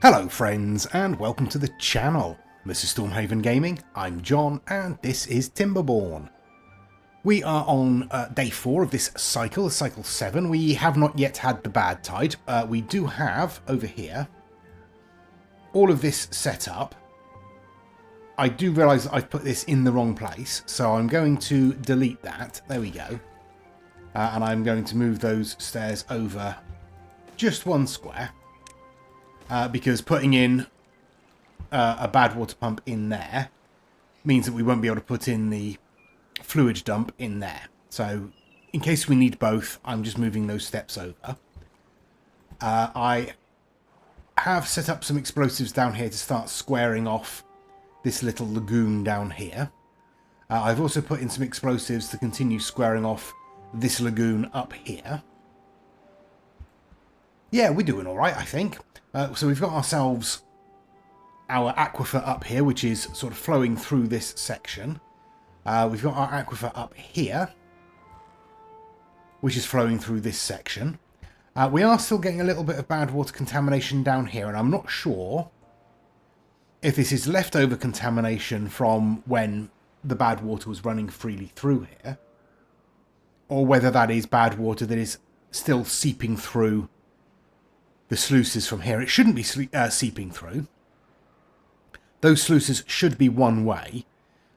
Hello friends and welcome to the channel. This is Stormhaven Gaming, I'm John and this is Timberborn. We are on day 4 of this cycle, cycle 7. We have not yet had the Badtide. We do have, over here, all of this set up. I do realise that I've put this in the wrong place, so I'm going to delete that. There we go. And I'm going to move those stairs over just one square. Because putting in a Badwater pump in there means that we won't be able to put in the fluid dump in there. So in case we need both, I'm just moving those steps over. I have set up some explosives down here to start squaring off this little lagoon down here. I've also put in some explosives to continue squaring off this lagoon up here. Yeah, we're doing alright, I think. So we've got ourselves our aquifer up here, which is sort of flowing through this section. We've got our aquifer up here, which is flowing through this section. We are still getting a little bit of bad water contamination down here, and I'm not sure if this is leftover contamination from when the bad water was running freely through here, or whether that is bad water that is still seeping through the sluices from here. It shouldn't be seeping through. Those sluices should be one way.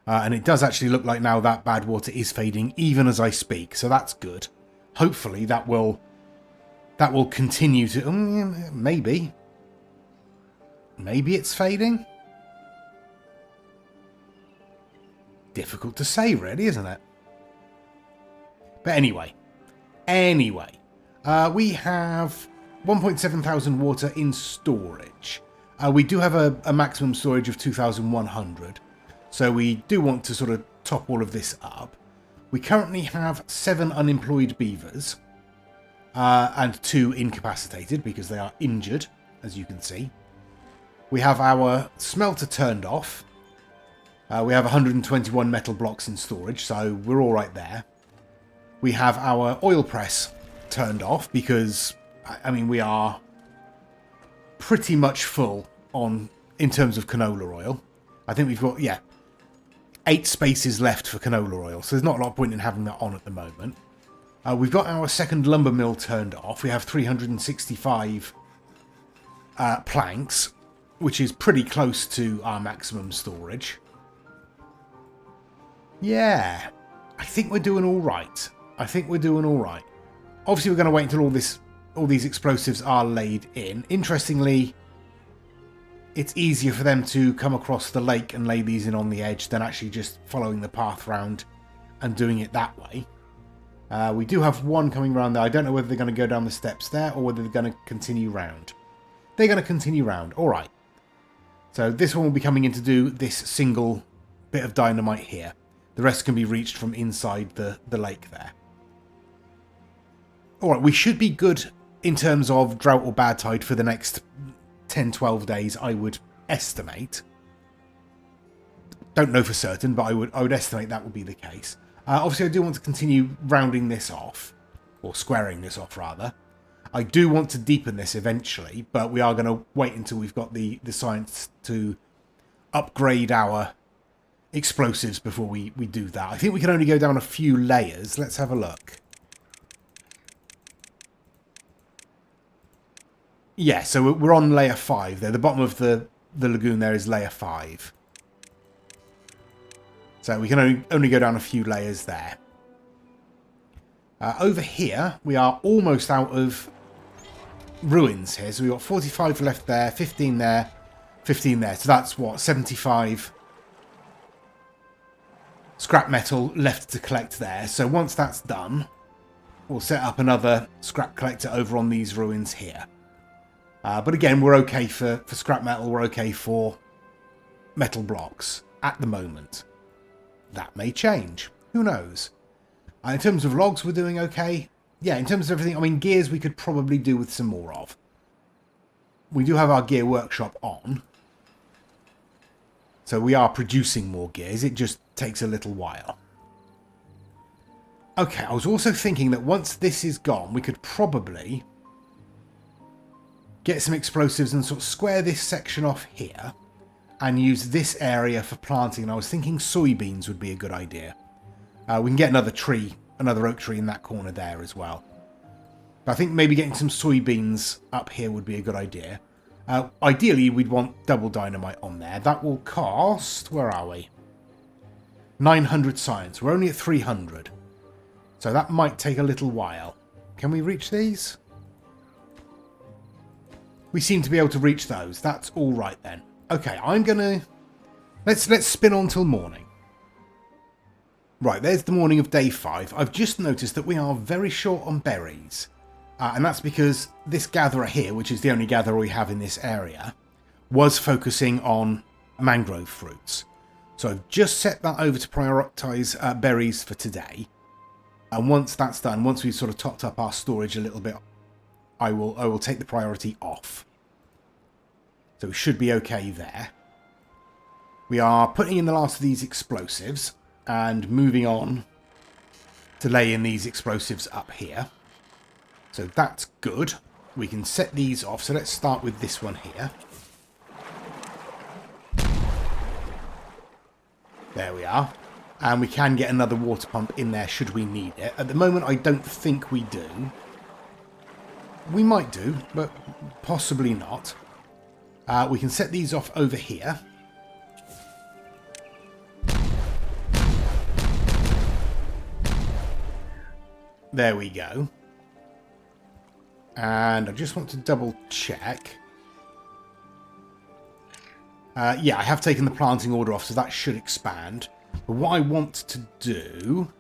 And it does actually look like now that bad water is fading even as I speak. So that's good. Hopefully that will continue to... maybe. Maybe it's fading? Difficult to say really, isn't it? But anyway. We have 1.7 thousand water in storage. We do have a maximum storage of 2,100, so we do want to sort of top all of this up. We currently have 7 unemployed beavers and 2 incapacitated because they are injured, as you can see. We have our smelter turned off. We have 121 metal blocks in storage, so we're all right there. We have our oil press turned off because... I mean, we are pretty much full in terms of canola oil. I think we've got, 8 spaces left for canola oil, so there's not a lot of point in having that on at the moment. We've got our second lumber mill turned off. We have 365 planks, which is pretty close to our maximum storage. Yeah, I think we're doing all right. Obviously, we're going to wait until all these explosives are laid in. Interestingly, it's easier for them to come across the lake and lay these in on the edge than actually just following the path round and doing it that way. We do have one coming around there. I don't know whether they're going to go down the steps there or whether they're going to continue round. They're going to continue round. All right. So this one will be coming in to do this single bit of dynamite here. The rest can be reached from inside the lake there. All right, we should be good in terms of drought or bad tide for the next 10-12 days, I would estimate. Don't know for certain, but I would estimate that would be the case. Obviously, I do want to continue rounding this off, or squaring this off, rather. I do want to deepen this eventually, but we are going to wait until we've got the science to upgrade our explosives before we do that. I think we can only go down a few layers. Let's have a look. Yeah, so we're on layer 5 there. The bottom of the lagoon there is layer 5. So we can only go down a few layers there. Over here, we are almost out of ruins here. So we've got 45 left there, 15 there, 15 there. So that's what, 75 scrap metal left to collect there. So once that's done, we'll set up another scrap collector over on these ruins here. But again, we're okay for scrap metal. We're okay for metal blocks at the moment. That may change. Who knows? In terms of logs, we're doing okay. Yeah, in terms of everything, I mean, gears we could probably do with some more of. We do have our gear workshop on. So we are producing more gears. It just takes a little while. Okay, I was also thinking that once this is gone, we could probably get some explosives and sort of square this section off here and use this area for planting. And I was thinking soybeans would be a good idea. We can get another tree, another oak tree in that corner there as well. But I think maybe getting some soybeans up here would be a good idea. Ideally, we'd want double dynamite on there. That will cost... Where are we? 900 science. We're only at 300. So that might take a little while. Can we reach these? We seem to be able to reach those. That's all right then. Okay, I'm going to... Let's spin on till morning. Right, there's the morning of day 5. I've just noticed that we are very short on berries. And that's because this gatherer here, which is the only gatherer we have in this area, was focusing on mangrove fruits. So I've just set that over to prioritise berries for today. And once that's done, once we've sort of topped up our storage a little bit, I will take the priority off. So we should be okay there. We are putting in the last of these explosives and moving on to lay in these explosives up here. So that's good. We can set these off. So let's start with this one here. There we are. And we can get another water pump in there should we need it. At the moment, I don't think we do. We might do, but possibly not. We can set these off over here. There we go. And I just want to double check. Yeah, I have taken the planting order off, so that should expand. But what I want to do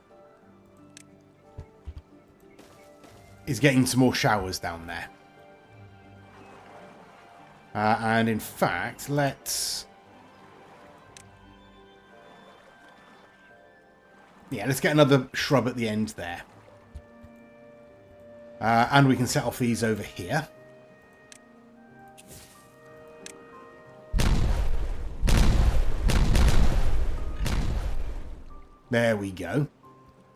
is getting some more showers down there. And in fact, let's get another shrub at the end there. And we can set off these over here. There we go.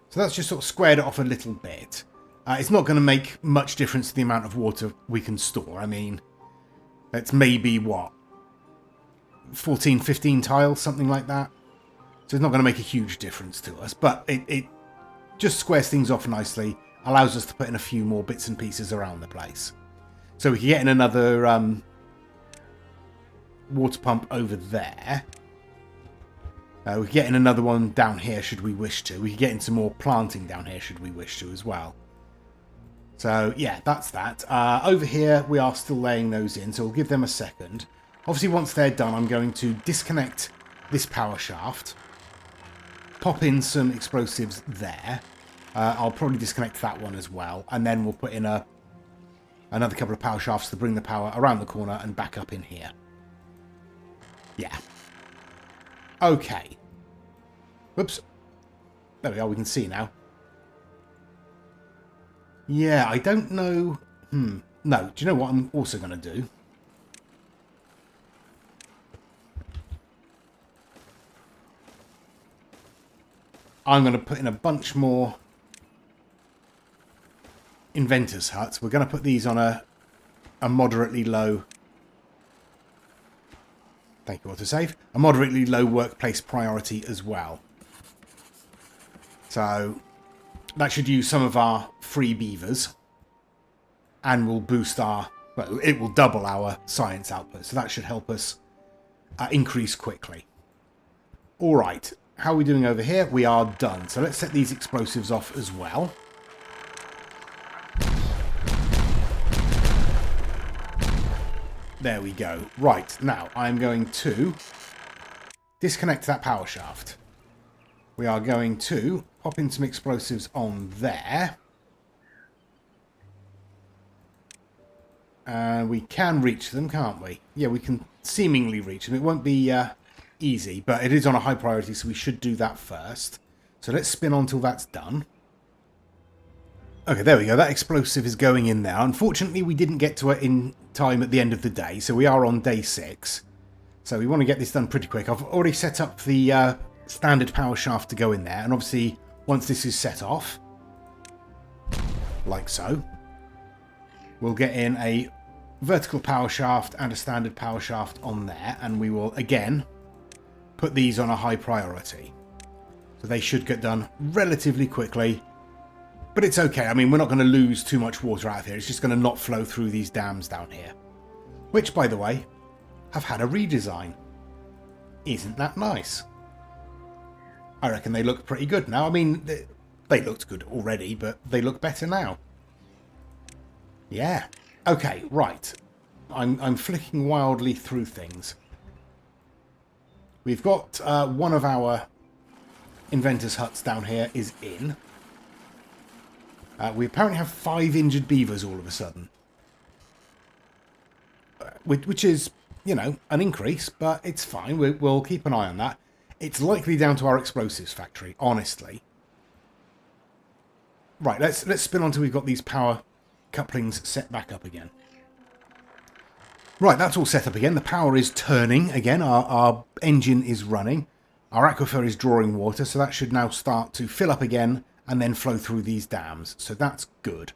So that's just sort of squared it off a little bit. It's not going to make much difference to the amount of water we can store. I mean, it's maybe, what, 14, 15 tiles, something like that. So it's not going to make a huge difference to us. But it just squares things off nicely. Allows us to put in a few more bits and pieces around the place. So we can get in another water pump over there. We could get in another one down here should we wish to. We could get in some more planting down here should we wish to as well. So yeah, that's that. Over here we are still laying those in, so we'll give them a second. Obviously once they're done, I'm going to disconnect this power shaft. Pop in some explosives there. I'll probably disconnect that one as well. And then we'll put in another couple of power shafts to bring the power around the corner and back up in here. Yeah. Okay. Whoops. There we are, we can see now. Yeah, I don't know... No, do you know what I'm also going to do? I'm going to put in a bunch more inventors' huts. We're going to put these on a moderately low... Thank you, autosave. A moderately low workplace priority as well. So that should use some of our free beavers. And will boost our... Well, it will double our science output. So that should help us increase quickly. Alright. How are we doing over here? We are done. So let's set these explosives off as well. There we go. Right, now I'm going to disconnect that power shaft. We are going to pop in some explosives on there. And we can reach them, can't we? Yeah, we can seemingly reach them. It won't be easy, but it is on a high priority, so we should do that first. So let's spin on till that's done. Okay, there we go. That explosive is going in there. Unfortunately, we didn't get to it in time at the end of the day, so we are on day 6. So we want to get this done pretty quick. I've already set up the standard power shaft to go in there, and obviously, once this is set off, like so, we'll get in a vertical power shaft and a standard power shaft on there, and we will again put these on a high priority. So they should get done relatively quickly, but it's okay. I mean, we're not going to lose too much water out of here. It's just going to not flow through these dams down here, which, by the way, have had a redesign. Isn't that nice? I reckon they look pretty good now. I mean, they looked good already, but they look better now. Yeah. Okay, right. I'm flicking wildly through things. We've got one of our inventors' huts down here is in. We apparently have 5 injured beavers all of a sudden. Which is, you know, an increase, but it's fine. We'll keep an eye on that. It's likely down to our explosives factory, honestly. Right, let's spin on till we've got these power couplings set back up again. Right, that's all set up again. The power is turning again. Our engine is running. Our aquifer is drawing water, so that should now start to fill up again and then flow through these dams. So that's good.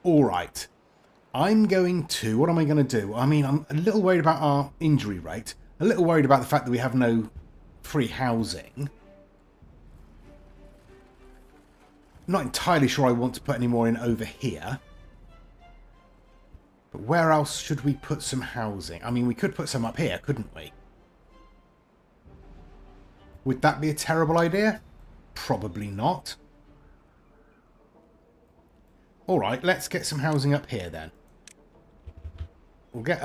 All right. I'm going to... What am I going to do? I mean, I'm a little worried about our injury rate. A little worried about the fact that we have no free housing. Not entirely sure I want to put any more in over here. But where else should we put some housing? I mean, we could put some up here, couldn't we? Would that be a terrible idea? Probably not. Alright, let's get some housing up here then. We'll get,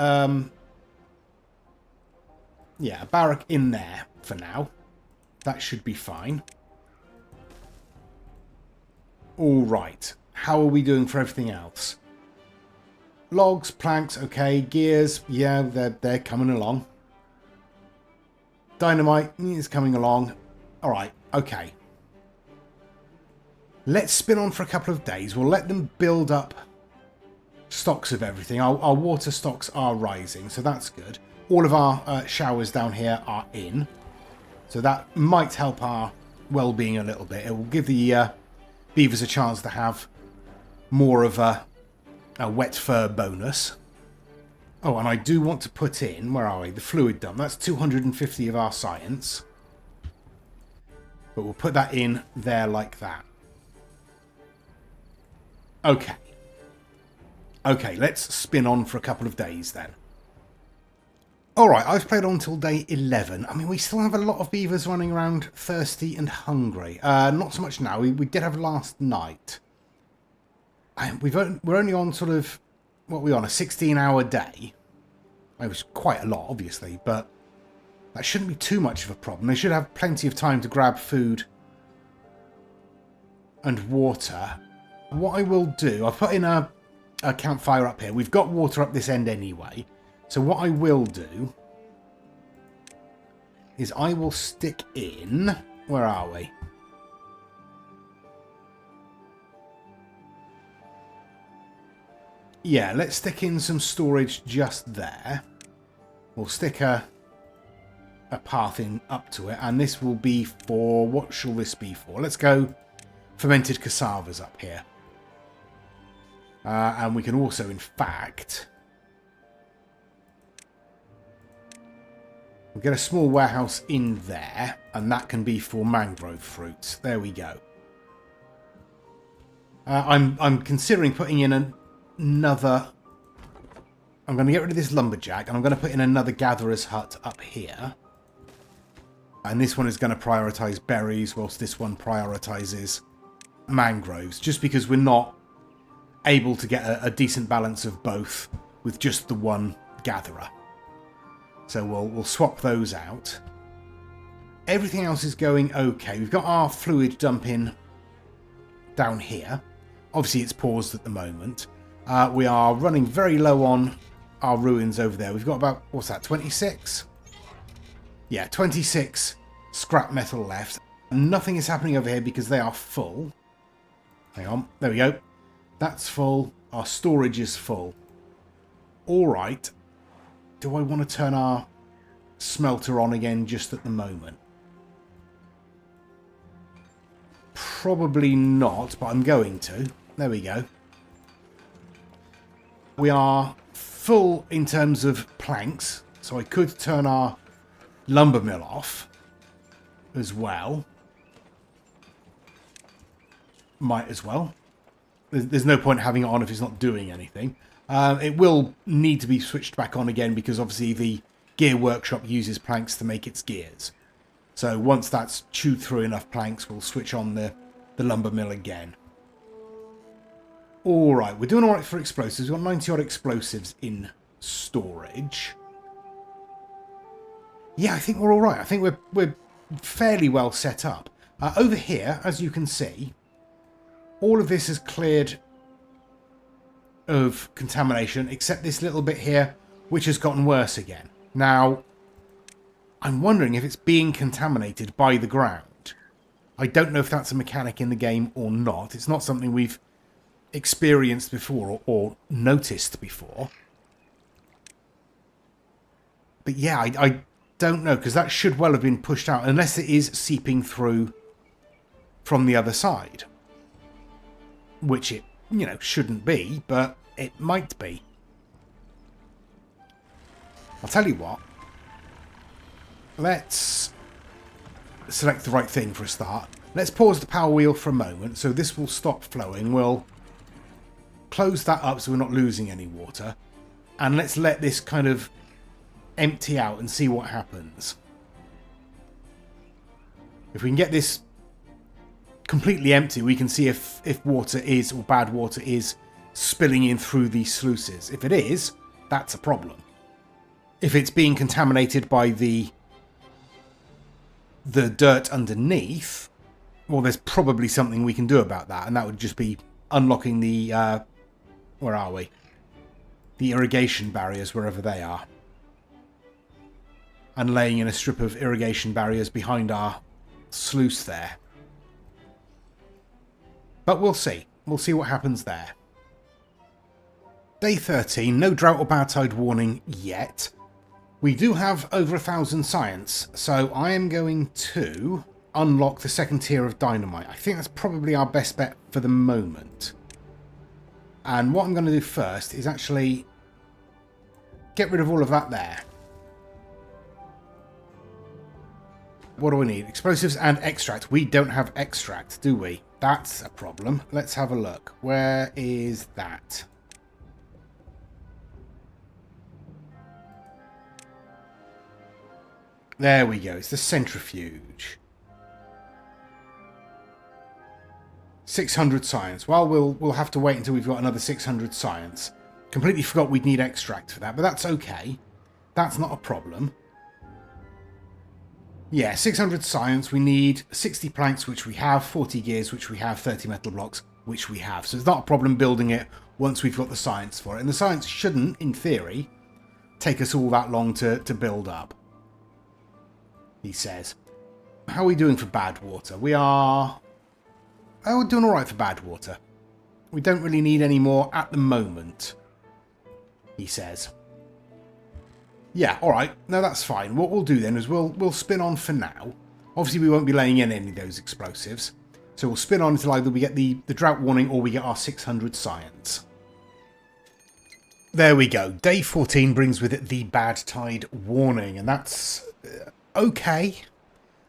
yeah, a barrack in there for now. That should be fine. Alright, how are we doing for everything else? Logs, planks, okay. Gears, yeah, they're coming along. Dynamite is coming along. Alright, okay. Let's spin on for a couple of days. We'll let them build up stocks of everything. Our water stocks are rising, so that's good. All of our showers down here are in. So that might help our well-being a little bit. It will give the beavers a chance to have more of a wet fur bonus. Oh, and I do want to put in, where are we? The fluid dump. That's 250 of our science. But we'll put that in there like that. Okay. Okay, let's spin on for a couple of days then. Alright, I've played on till day 11. I mean, we still have a lot of beavers running around thirsty and hungry. Not so much now. We did have last night. We're only on sort of, what are we on, a 16-hour day. It was quite a lot, obviously, but that shouldn't be too much of a problem. They should have plenty of time to grab food and water. What I will do, I've put in a campfire up here. We've got water up this end anyway. So what I will do is I will stick in... Where are we? Yeah, let's stick in some storage just there. We'll stick a path in up to it, and this will be for... What shall this be for? Let's go fermented cassavas up here. And we can also, in fact... We'll get a small warehouse in there, and that can be for mangrove fruits. There we go. I'm considering putting in another... I'm going to get rid of this lumberjack, and I'm going to put in another gatherer's hut up here. And this one is going to prioritise berries, whilst this one prioritises mangroves, just because we're not able to get a decent balance of both with just the one gatherer. So we'll swap those out. Everything else is going okay. We've got our fluid dump in down here. Obviously, it's paused at the moment. We are running very low on our ruins over there. We've got about, what's that, 26? Yeah, 26 scrap metal left. Nothing is happening over here because they are full. Hang on, there we go. That's full. Our storage is full. All right. Do I want to turn our smelter on again just at the moment? Probably not, but I'm going to. There we go. We are full in terms of planks, so I could turn our lumber mill off as well. Might as well. There's no point having it on if it's not doing anything. It will need to be switched back on again because obviously the gear workshop uses planks to make its gears. So once that's chewed through enough planks, we'll switch on the lumber mill again. Alright, we're doing alright for explosives. We've got 90 odd explosives in storage. Yeah, I think we're alright. I think we're fairly well set up. Over here, as you can see, all of this is cleared of contamination, except this little bit here, which has gotten worse again. Now, I'm wondering if it's being contaminated by the ground. I don't know if that's a mechanic in the game or not. It's not something we've experienced before or noticed before. But yeah, I don't know, because that should well have been pushed out, unless it is seeping through from the other side. Which it, you know, shouldn't be, but it might be. I'll tell you what. Let's select the right thing for a start. Let's pause the power wheel for a moment, so this will stop flowing. We'll close that up so we're not losing any water. And let's let this kind of empty out and see what happens. If we can get this completely empty, we can see if water is, or bad water is, spilling in through these sluices. If it is, that's a problem. If it's being contaminated by the dirt underneath, well, there's probably something we can do about that, and that would just be unlocking the where are we? The irrigation barriers, wherever they are, and laying in a strip of irrigation barriers behind our sluice there. But we'll see. We'll see what happens there. Day 13, no drought or bad tide warning yet. We do have over 1,000 science, so I am going to unlock the second tier of dynamite. I think that's probably our best bet for the moment. And what I'm going to do first is actually get rid of all of that there. What do we need? Explosives and extract. We don't have extract, do we? That's a problem. Let's have a look. Where is that? There we go. It's the centrifuge. 600 science. Well, we'll have to wait until we've got another 600 science. Completely forgot we'd need extract for that, but that's okay. That's not a problem. Yeah, 600 science. We need 60 planks, which we have, 40 gears, which we have, 30 metal blocks, which we have. So it's not a problem building it once we've got the science for it. And the science shouldn't, in theory, take us all that long to build up, he says. How are we doing for Badwater? We are... Oh, we're doing alright for Badwater. We don't really need any more at the moment, he says. Yeah, alright. No, that's fine. What we'll do then is we'll spin on for now. Obviously, we won't be laying in any of those explosives. So we'll spin on until either we get the drought warning or we get our 600 science. There we go. Day 14 brings with it the Badtide warning, and that's okay.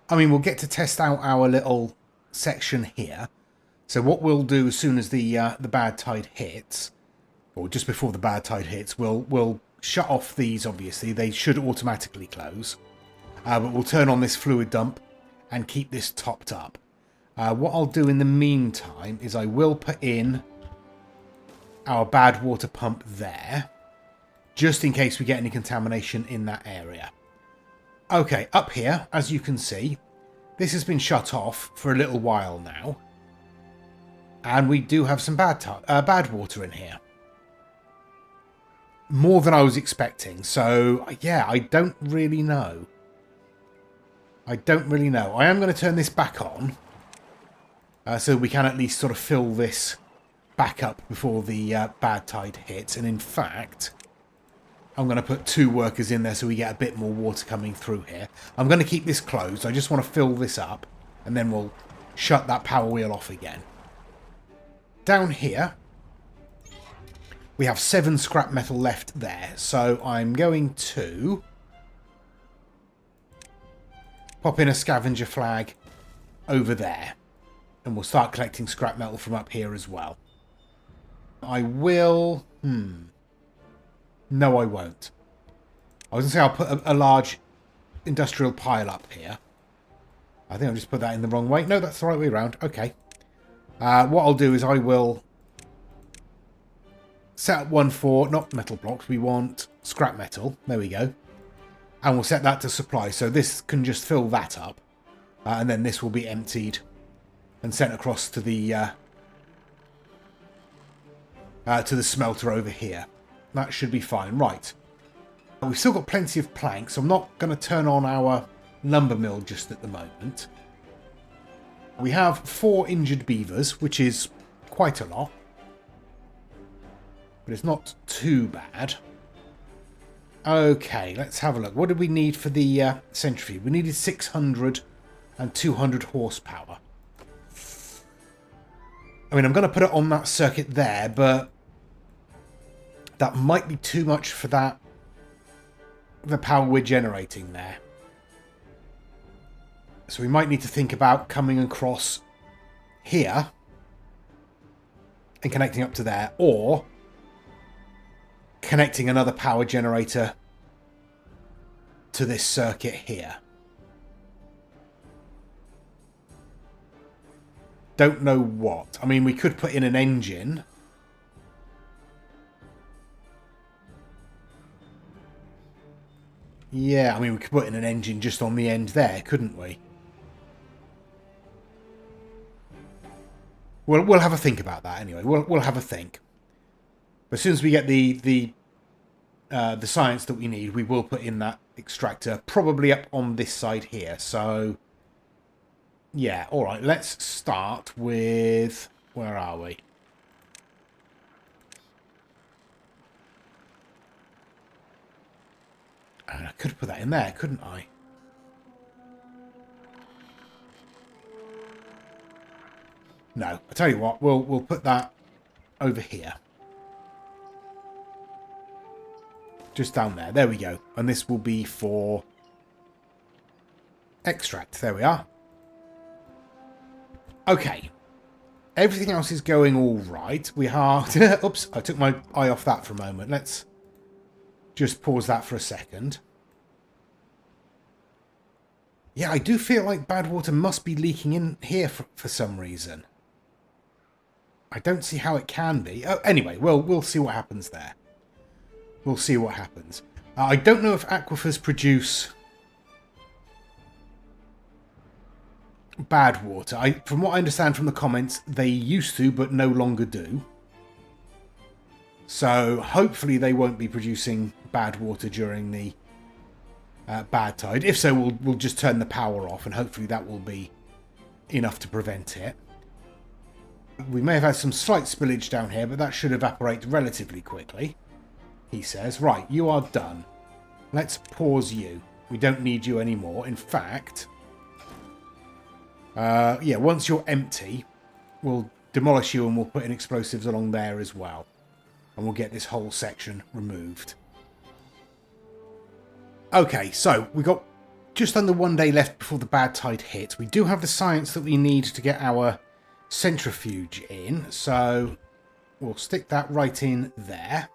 I mean, we'll get to test out our little section here. So what we'll do as soon as the Badtide hits, or just before the Badtide hits, we'll shut off these, obviously. They should automatically close. But we'll turn on this fluid dump and keep this topped up. What I'll do in the meantime is I will put in our Badwater pump there, just in case we get any contamination in that area. Okay, up here, as you can see, this has been shut off for a little while now. And we do have some bad water in here. More than I was expecting. So, yeah, I don't really know. I am going to turn this back on. So we can at least sort of fill this back up before the Badtide hits. And in fact, I'm going to put 2 workers in there so we get a bit more water coming through here. I'm going to keep this closed. I just want to fill this up. And then we'll shut that power wheel off again. Down here, We have 7 scrap metal left there, so I'm going to pop in a scavenger flag over there, and we'll start collecting scrap metal from up here as well. I will... No, I won't. I was going to say I'll put a large industrial pile up here. I think I've just put that in the wrong way. No, that's the right way around. Okay. What I'll do is I will set up one for, not metal blocks, we want scrap metal. There we go. And we'll set that to supply. So this can just fill that up. And then this will be emptied and sent across to the smelter over here. That should be fine. Right. We've still got plenty of planks. So I'm not going to turn on our lumber mill just at the moment. We have 4 injured beavers, which is quite a lot. But it's not too bad. Okay, let's have a look. What did we need for the centrifuge? We needed 600 and 200 horsepower. I mean, I'm going to put it on that circuit there, but that might be too much for that, the power we're generating there. So we might need to think about coming across here and connecting up to there, or connecting another power generator to this circuit here. Don't know what. I mean, we could put in an engine. Yeah, I mean, we could put in an engine just on the end there, couldn't we? We'll have a think about that anyway. We'll have a think. But as soon as we get the science that we need, we will put in that extractor, probably up on this side here. So, yeah, all right. Let's start with, where are we? And I could put that in there, couldn't I? No, I tell you what, we'll put that over here. Just down there. There we go. And this will be for extract. There we are. Okay. Everything else is going all right. We are... Oops, I took my eye off that for a moment. Let's just pause that for a second. Yeah, I do feel like Badwater must be leaking in here for some reason. I don't see how it can be. Oh, anyway, we'll see what happens there. We'll see what happens. I don't know if aquifers produce bad water. From what I understand from the comments, they used to, but no longer do. So hopefully they won't be producing bad water during the Badtide. If so, we'll just turn the power off, and hopefully that will be enough to prevent it. We may have had some slight spillage down here, but that should evaporate relatively quickly, he says. Right, you are done. Let's pause you. We don't need you anymore. In fact, yeah, once you're empty, we'll demolish you and we'll put in explosives along there as well. And we'll get this whole section removed. Okay, so we've got just under 1 day left before the Badtide hits. We do have the science that we need to get our centrifuge in, so we'll stick that right in there.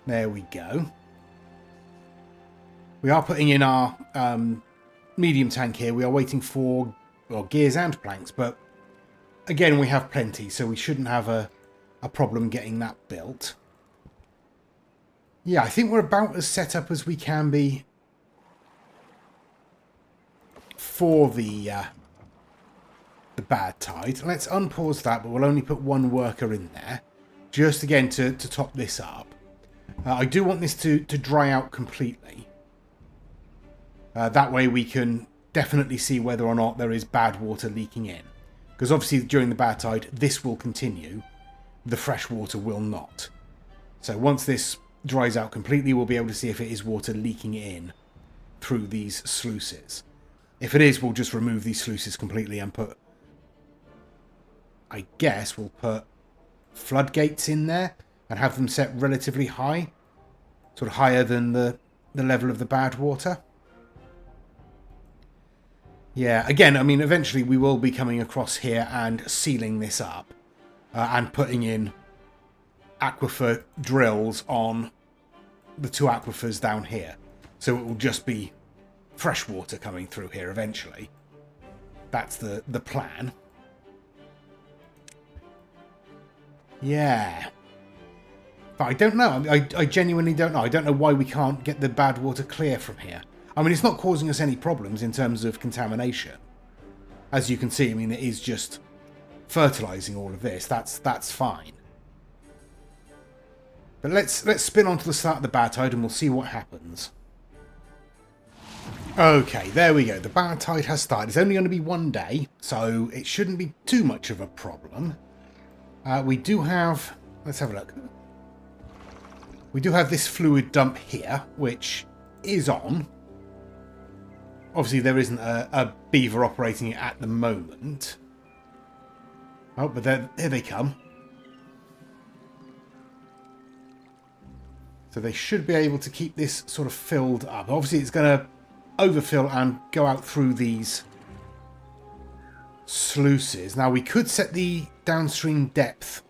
There we go. We are putting in our medium tank here. We are waiting for, well, gears and planks, but again, we have plenty, so we shouldn't have a problem getting that built. Yeah, I think we're about as set up as we can be for the Badtide. Let's unpause that, but we'll only put 1 worker in there, just again to top this up. I do want this to dry out completely. That way we can definitely see whether or not there is bad water leaking in. Because obviously during the Badtide, this will continue. The fresh water will not. So once this dries out completely, we'll be able to see if it is water leaking in through these sluices. If it is, we'll just remove these sluices completely and put... I guess we'll put floodgates in there. and have them set relatively high, sort of higher than the level of the Badwater. Yeah, again, I mean, eventually we will be coming across here and sealing this up and putting in aquifer drills on the two aquifers down here. So it will just be fresh water coming through here eventually. That's the plan. Yeah. But I don't know. I genuinely don't know. I don't know why we can't get the Badwater clear from here. I mean, it's not causing us any problems in terms of contamination. As you can see, I mean, it is just fertilizing all of this. That's fine. But let's spin on to the start of the Badtide and we'll see what happens. Okay, there we go. The Badtide has started. It's only going to be 1 day, so it shouldn't be too much of a problem. We do have... Let's have a look. We do have this fluid dump here, which is on. Obviously, there isn't a beaver operating it at the moment. Oh, but here they come. So they should be able to keep this sort of filled up. Obviously, it's going to overfill and go out through these sluices. Now, we could set the downstream depth.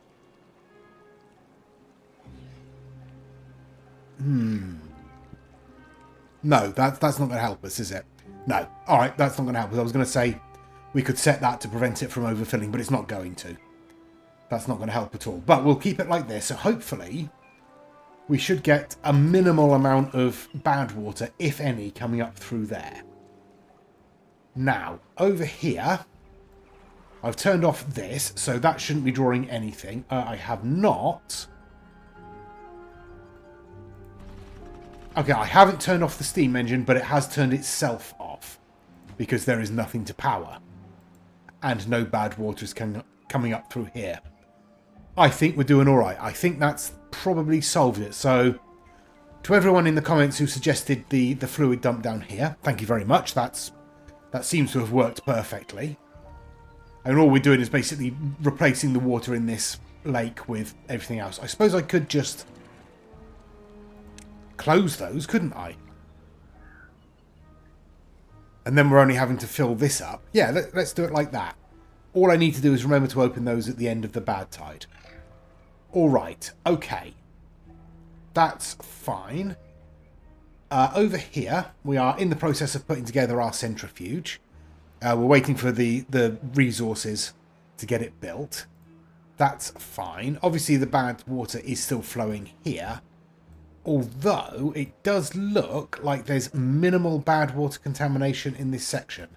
No, that's not going to help us, is it? No. All right, that's not going to help us. I was going to say we could set that to prevent it from overfilling, but it's not going to. That's not going to help at all. But we'll keep it like this. So hopefully we should get a minimal amount of Badwater, if any, coming up through there. Now, over here, I've turned off this, so that shouldn't be drawing anything. I have not... Okay, I haven't turned off the steam engine, but it has turned itself off because there is nothing to power and no Badwater is coming up through here. I think we're doing all right. I think that's probably solved it. So to everyone in the comments who suggested the fluid dump down here, thank you very much. That seems to have worked perfectly. And all we're doing is basically replacing the water in this lake with everything else. I suppose I could just close those, couldn't I? And then we're only having to fill this up. Yeah, let's do it like that. All I need to do is remember to open those at the end of the Badtide. All right, okay. That's fine. Over here, we are in the process of putting together our centrifuge. We're waiting for the resources to get it built. That's fine. Obviously, the Badwater is still flowing here. Although, it does look like there's minimal Badwater contamination in this section.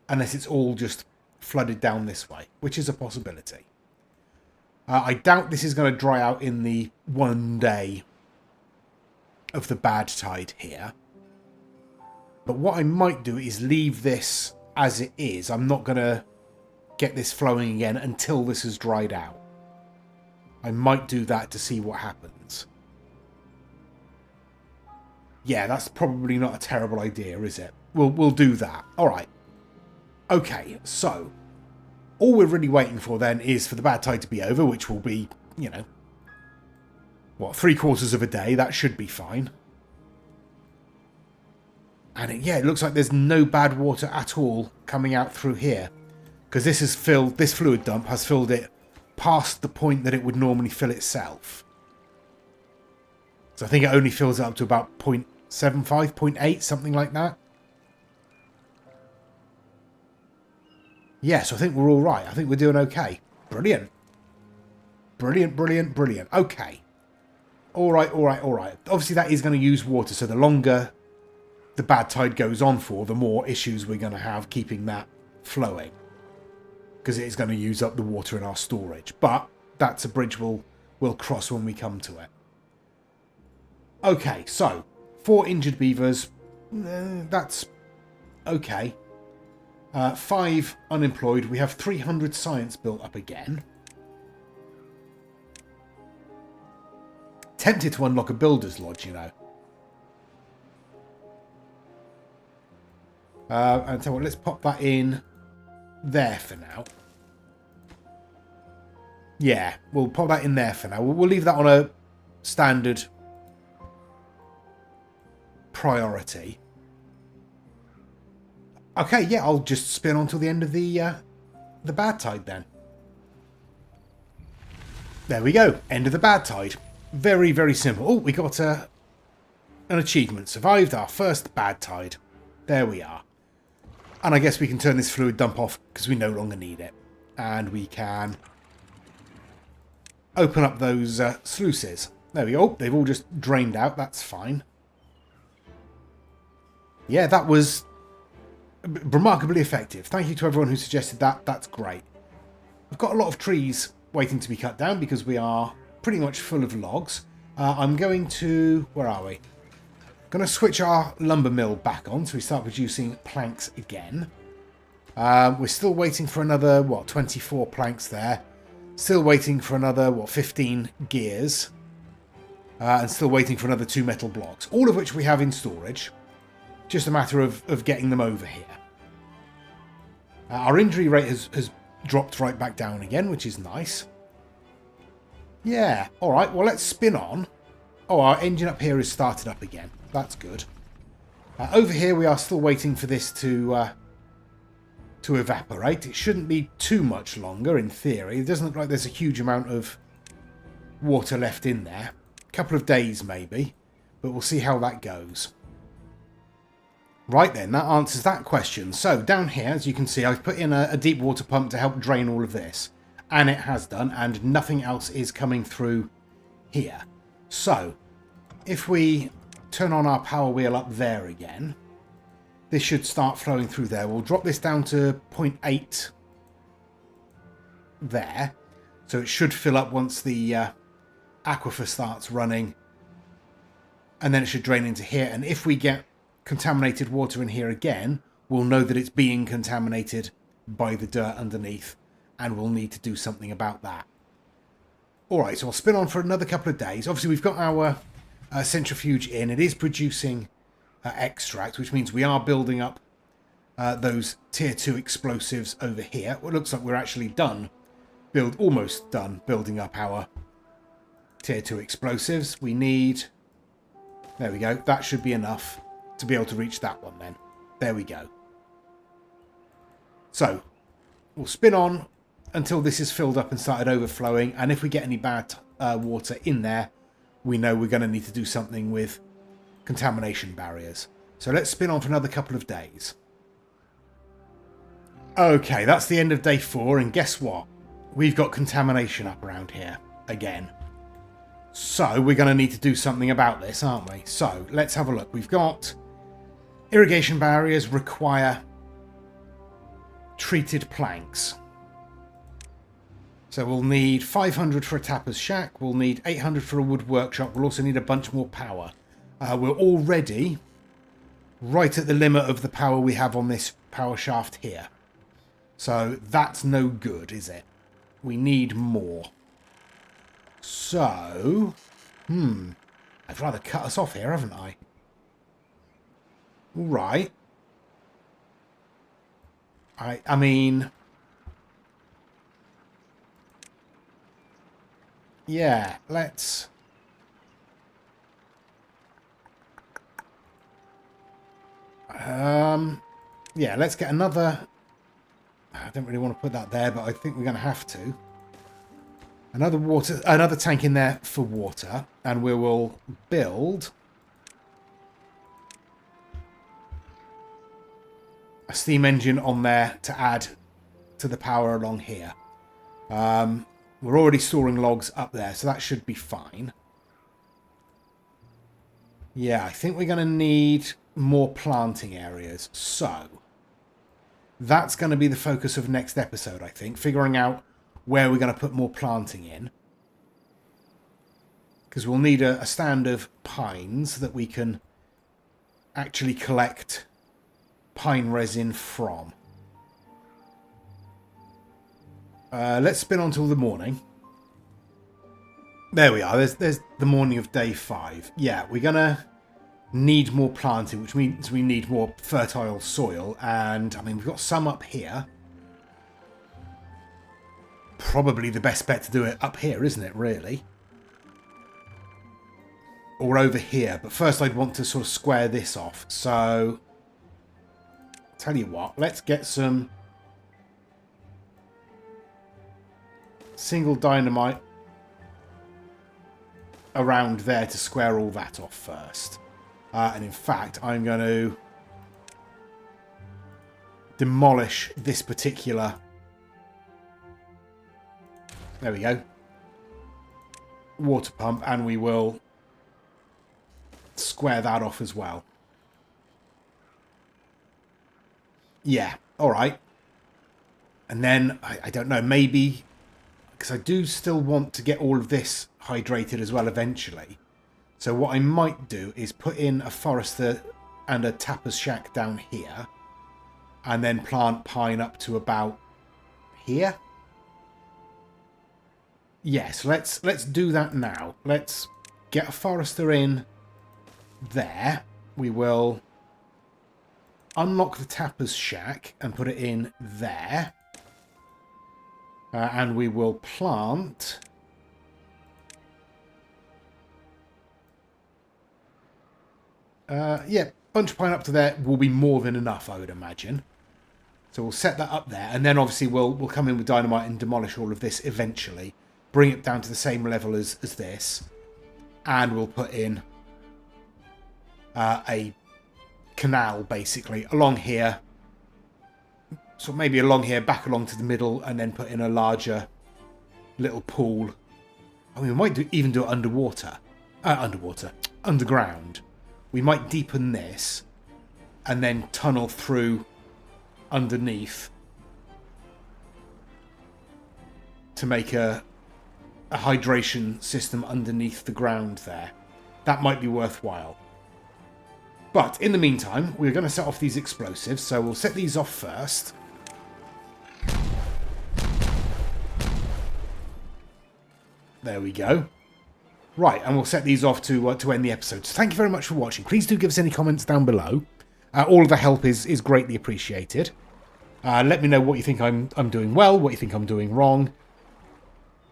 Unless it's all just flooded down this way, which is a possibility. I doubt this is going to dry out in the 1 day of the Badtide here. But what I might do is leave this as it is. I'm not going to get this flowing again until this has dried out. I might do that to see what happens. Yeah, that's probably not a terrible idea, is it? We'll do that. All right. Okay, so all we're really waiting for then is for the Badtide to be over, which will be, you know, what, 3/4 of a day. That should be fine. And it looks like there's no Badwater at all coming out through here, because this fluid dump has filled it past the point that it would normally fill itself. So I think it only fills it up to about 0.75, 0.8, something like that. Yes, I think we're all right. I think we're doing okay. Brilliant. Brilliant, brilliant, brilliant. Okay. All right, all right, all right. Obviously, that is going to use water, so the longer the Badtide goes on for, the more issues we're going to have keeping that flowing. Because it is going to use up the water in our storage. But that's a bridge we'll cross when we come to it. Okay, so 4 injured beavers. That's okay. 5 unemployed. We have 300 science built up again. Tempted to unlock a builder's lodge, you know. And so let's pop that in there for now. Yeah, we'll pop that in there for now. We'll leave that on a standard priority. Okay, yeah, I'll just spin on till the end of the Badtide then. There we go, end of the Badtide. Very, very simple. Oh, we got an achievement. Survived our first Badtide. There we are. And I guess we can turn this fluid dump off because we no longer need it. And we can open up those sluices. There we go. They've all just drained out. That's fine. Yeah, that was remarkably effective. Thank you to everyone who suggested that. That's great. I've got a lot of trees waiting to be cut down because we are pretty much full of logs. I'm going to... Where are we? Going to switch our lumber mill back on so we start producing planks again. We're still waiting for another, what, 24 planks there. Still waiting for another, what, 15 gears. And still waiting for another 2 metal blocks. All of which we have in storage. Just a matter of getting them over here. Our injury rate has dropped right back down again, which is nice. Yeah, alright, well let's spin on. Oh, our engine up here is started up again. That's good. Over here we are still waiting for this to evaporate. It shouldn't be too much longer in theory. It doesn't look like there's a huge amount of water left in there. A couple of days maybe, but we'll see how that goes. Right then, that answers that question. So down here, as you can see, I've put in a deep water pump to help drain all of this. And it has done, and nothing else is coming through here. So, if we turn on our power wheel up there again, this should start flowing through there. We'll drop this down to 0.8 there. So it should fill up once the aquifer starts running. And then it should drain into here. And if we get contaminated water in here again, we'll know that it's being contaminated by the dirt underneath, and we'll need to do something about that. Alright, so I'll spin on for another couple of days. Obviously we've got our centrifuge in. It is producing extract, which means we are building up those tier 2 explosives over here. Well, it looks like we're actually almost done building up our tier 2 explosives. We need, there we go, that should be enough to be able to reach that one then. There we go. So, we'll spin on until this is filled up and started overflowing, and if we get any bad water in there, we know we're going to need to do something with contamination barriers. So let's spin on for another couple of days. Okay, that's the end of day 4, and guess what? We've got contamination up around here again. So we're going to need to do something about this, aren't we? So let's have a look. We've got irrigation barriers require treated planks. So we'll need 500 for a tapper's shack. We'll need 800 for a wood workshop. We'll also need a bunch more power. We're already right at the limit of the power we have on this power shaft here. So that's no good, is it? We need more. So, I've rather cut us off here, haven't I? Right. I mean, yeah, let's... yeah, let's get another... I don't really want to put that there, but I think we're going to have to. Another tank in there for water, and we will build a steam engine on there to add to the power along here. We're already storing logs up there, so that should be fine. Yeah, I think we're going to need more planting areas. So, that's going to be the focus of next episode, I think. Figuring out where we're going to put more planting in. Because we'll need a stand of pines that we can actually collect pine resin from. Let's spin on till the morning. There we are. There's the morning of day 5. Yeah, we're going to need more planting, which means we need more fertile soil. And, I mean, we've got some up here. probably the best bet to do it up here, isn't it, really? Or over here. But first I'd want to sort of square this off. So, tell you what, let's get some single dynamite around there to square all that off first. And in fact, I'm going to demolish this particular... There we go. Water pump, and we will square that off as well. Yeah, alright. And then, I don't know, maybe... Because I do still want to get all of this hydrated as well eventually. So what I might do is put in a forester and a tapper's shack down here. And then plant pine up to about here. Yes, let's do that now. Let's get a forester in there. We will unlock the tapper's shack and put it in there. And we will plant... yeah, bunch of pine up to there will be more than enough, I would imagine. So we'll set that up there, and then obviously we'll come in with dynamite and demolish all of this eventually. Bring it down to the same level as this. And we'll put in a canal, basically, along here. So maybe along here, back along to the middle, and then put in a larger little pool. I mean, we might even do it underwater. Underground. We might deepen this and then tunnel through underneath to make a hydration system underneath the ground there. That might be worthwhile. But in the meantime, we're going to set off these explosives, so we'll set these off first. There we go. Right, and we'll set these off to end the episode. So thank you very much for watching. Please do give us any comments down below. All of the help is greatly appreciated. Let me know what you think I'm doing well, what you think I'm doing wrong.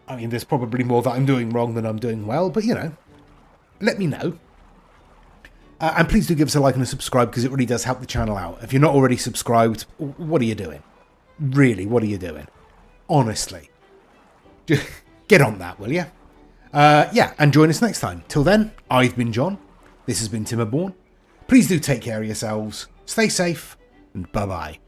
I mean, there's probably more that I'm doing wrong than I'm doing well, but, you know, let me know. And please do give us a like and a subscribe, because it really does help the channel out. If you're not already subscribed, what are you doing? Really, what are you doing? Honestly. Just get on that, will you? Yeah, and join us next time. Till then, I've been John. This has been Timberborn. Please do take care of yourselves. Stay safe, and bye-bye.